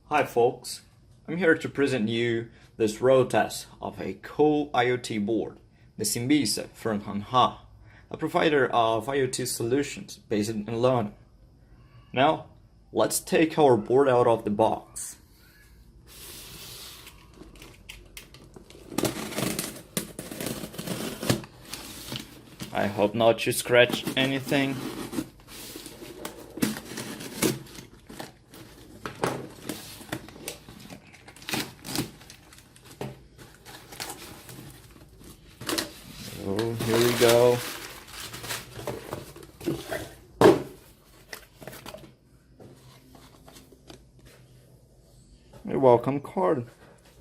Hi folks, I'm here to present you this road test of a cool IoT board, the Symbisa from Hanhaa, a provider of IoT solutions based in London. Now, let's take our board out of the box. I hope not to scratch anything. Oh, here we go. A welcome card.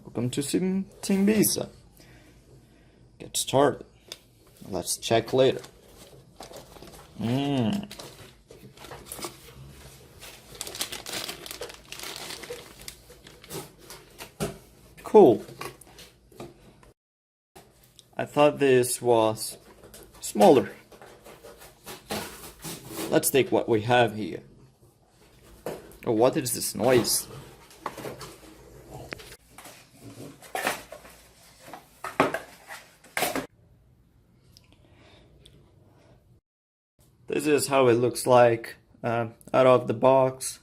Welcome to Symbisa. Get started. Let's check later. Cool. I thought this was smaller. Let's take what we have here. Oh, what is this noise? This is how it looks like out of the box.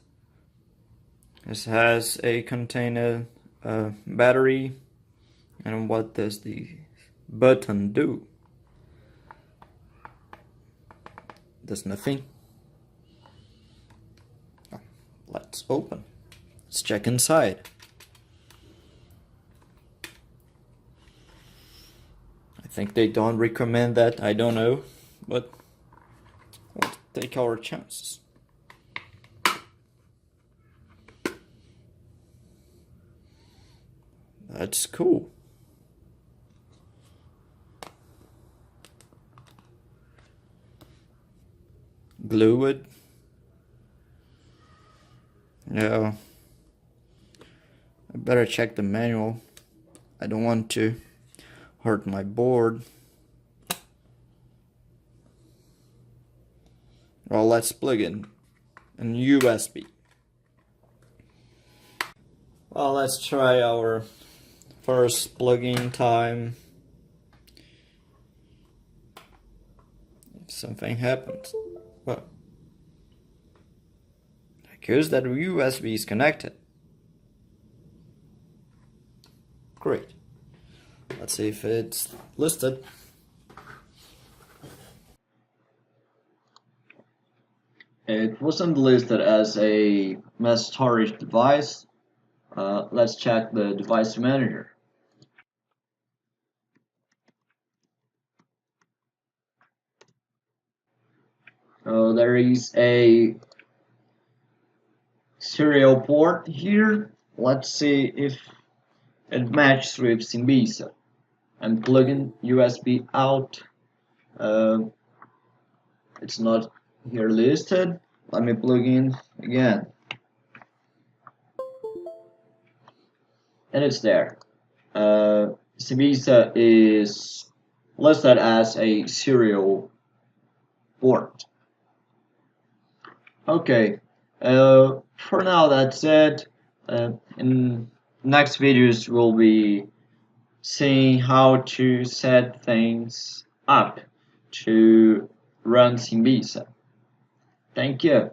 This has a container battery. And what does the button do? Does nothing. Let's open. Let's check inside. I think they don't recommend that, I don't know, but we'll take our chances. That's cool. Glue it. Yeah. I better check the manual. I don't want to hurt my board. Well, let's plug in an USB. Well, let's try our first plugging time. If something happens, well, because that USB is connected. Great. Let's see if it's listed. It wasn't listed as a mass storage device. Let's check the device manager. There is a serial port here. Let's see if it matches with Symbisa. I'm plugging USB out. It's not here listed. Let me plug in again. And it's there. Symbisa is listed as a serial port. Okay, for now that's it. In next videos we'll be seeing how to set things up to run Symbisa. Thank you.